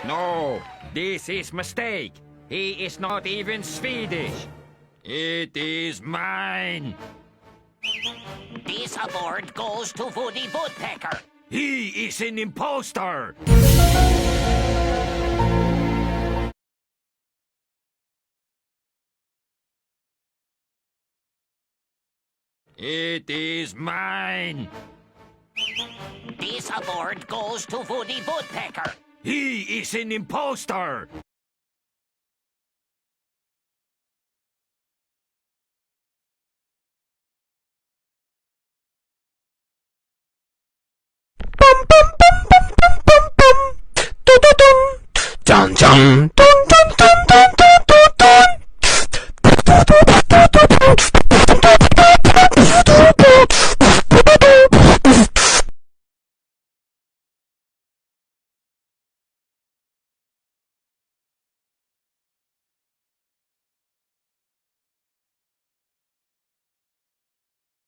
No, this is mistake. He is not even Swedish. It is mine. This award goes to Woody Woodpecker. He is an impostor. It is mine. This award goes to Woody Woodpecker. He is an impostor. Dun dun